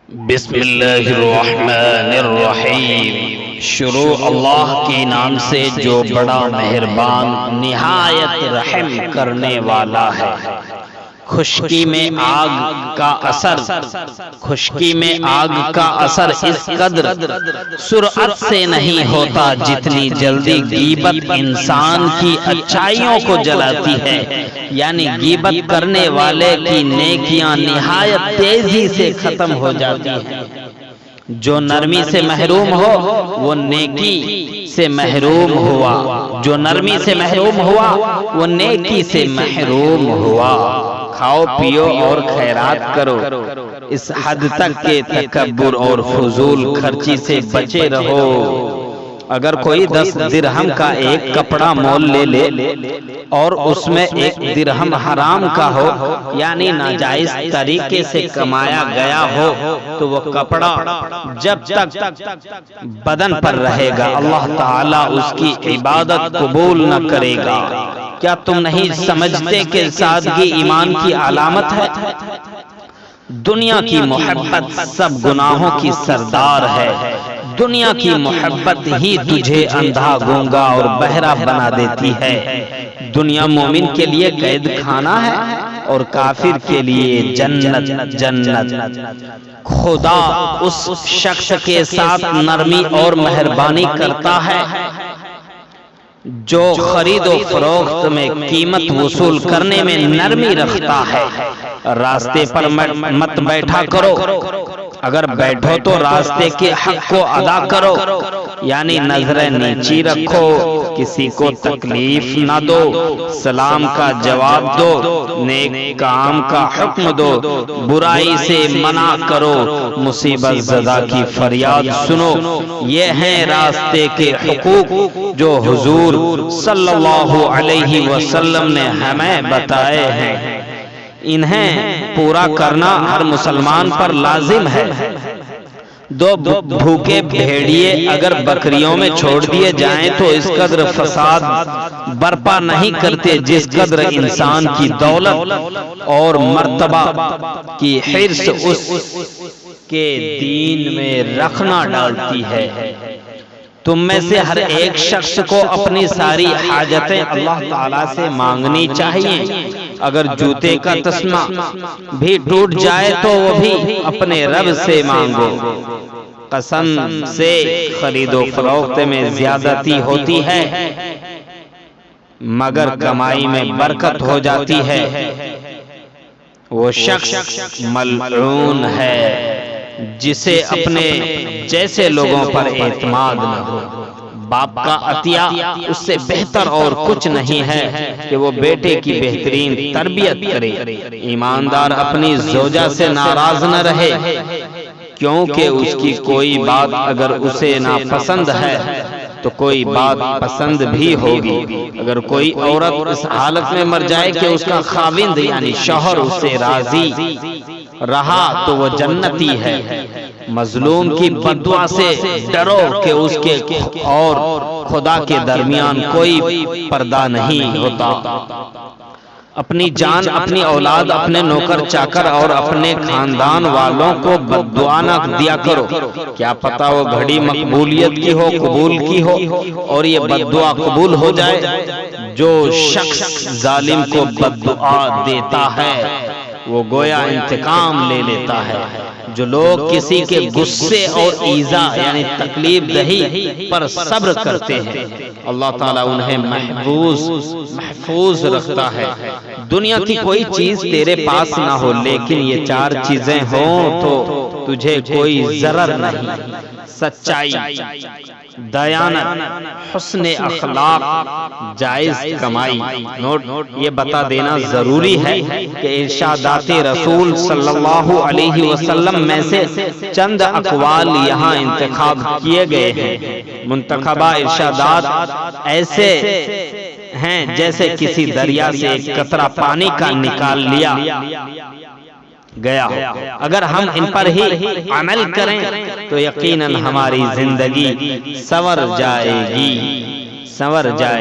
بسم اللہ الرحمن الرحیم۔ شروع اللہ کے نام سے جو بڑا مہربان نہایت رحم کرنے والا ہے۔ خشکی میں آگ کا اثر اس قدر سرعت سے نہیں ہوتا جتنی جلدی غیبت انسان کی اچھائیوں کو جلاتی ہے، یعنی غیبت کرنے والے کی نیکیاں نہایت تیزی سے ختم ہو جاتی ہیں۔ جو نرمی سے محروم ہو وہ نیکی سے محروم ہوا، جو نرمی سے محروم ہوا وہ نیکی سے محروم ہوا۔ کھاؤ پیو اور خیرات کرو، اس حد تک کہ تکبر اور فضول خرچی سے بچے رہو۔ اگر کوئی 10 درہم کا ایک کپڑا مول لے اور اس میں 1 درہم حرام کا ہو، یعنی ناجائز طریقے سے کمایا گیا ہو، تو وہ کپڑا جب تک بدن پر رہے گا اللہ تعالیٰ اس کی عبادت قبول نہ کرے گا۔ کیا تم نہیں سمجھتے کہ سادگی ایمان کی علامت ہے؟ دنیا کی محبت سب گناہوں کی سردار ہے۔ دنیا کی محبت ہی تجھے اندھا، گونگا اور بہرا بنا دیتی ہے۔ دنیا مومن کے لیے قید خانہ ہے اور کافر کے لیے جنت۔ خدا اس شخص کے ساتھ نرمی اور مہربانی کرتا ہے جو خرید و فروخت میں قیمت وصول کرنے میں نرمی رکھتا ہے۔ راستے پر مت بیٹھا کرو، اگر بیٹھو تو راستے کے حق کو ادا کرو، یعنی نظریں نیچی رکھو، کسی کو تکلیف نہ دو، سلام کا جواب دو، نیک کام کا حکم دو، برائی سے منع کرو، مصیبت زدہ کی فریاد سنو۔ یہ ہیں راستے کے حقوق جو حضور صلی اللہ علیہ وسلم نے ہمیں بتائے ہیں، انہیں پورا کرنا ہر مسلمان پر لازم ہے۔ 2 بھوکے بھیڑیے اگر بکریوں میں چھوڑ دیے جائیں تو اس قدر فساد برپا نہیں کرتے جس قدر انسان کی دولت اور مرتبہ کی حرص اس کے دین میں رکھنا ڈالتی ہے۔ تم میں سے ہر ایک شخص کو اپنی ساری حاجتیں اللہ تعالیٰ سے مانگنی چاہیے۔ اگر جوتے کا تسمہ بھی ٹوٹ جائے تو وہ بھی اپنے رب سے مانگو۔ قسم سے خرید و فروخت میں زیادتی ہوتی ہے مگر کمائی میں برکت ہو جاتی ہے۔ وہ شخص ملعون ہے جسے اپنے جیسے لوگوں پر اعتماد نہ ہو۔ باپ کا عطیہ اس سے بہتر اور کچھ نہیں ہے کہ وہ بیٹے کی بہترین تربیت کرے۔ ایماندار اپنی زوجہ سے ناراض نہ رہے، کیونکہ اس کی کوئی بات اگر اسے ناپسند ہے تو کوئی بات پسند بھی ہوگی۔ اگر کوئی عورت اس حالت میں مر جائے کہ اس کا خاوند یعنی شوہر اس سے راضی رہا تو وہ جنتی ہے۔ مظلوم کی بددعا سے ڈرو کہ اس کے اور خدا کے درمیان کوئی پردہ نہیں ہوتا۔ اپنی جان، اپنی اولاد، اپنے نوکر چاکر اور اپنے خاندان والوں کو بددعا نہ دیا کرو، کیا پتہ وہ گھڑی مقبولیت کی ہو، قبول کی ہو اور یہ بددعا قبول ہو جائے۔ جو شخص ظالم کو بددعا دیتا ہے وہ گویا انتقام لے لیتا ہے۔ جو لوگ کسی کے غصے اور ایذا یعنی تکلیف دہی پر صبر کرتے ہیں اللہ تعالیٰ انہیں محفوظ رکھتا ہے۔ دنیا کی کوئی چیز تیرے پاس نہ ہو لیکن یہ 4 چیزیں ہوں تو تجھے کوئی ضرر نہیں: سچائی، دیانت، حسن اخلاق، جائز کمائی۔ نوٹ یہ بتا دینا ضروری ہے کہ ارشادات رسول صلی اللہ علیہ وسلم میں سے چند اقوال یہاں انتخاب کیے گئے ہیں۔ منتخبہ ارشادات ایسے ہیں جیسے کسی دریا سے ایک قطرہ پانی کا نکال لیا گیا ہو۔ اگر ہم ان پر ہی عمل کریں تو یقیناً ہماری زندگی سنور جائے گی۔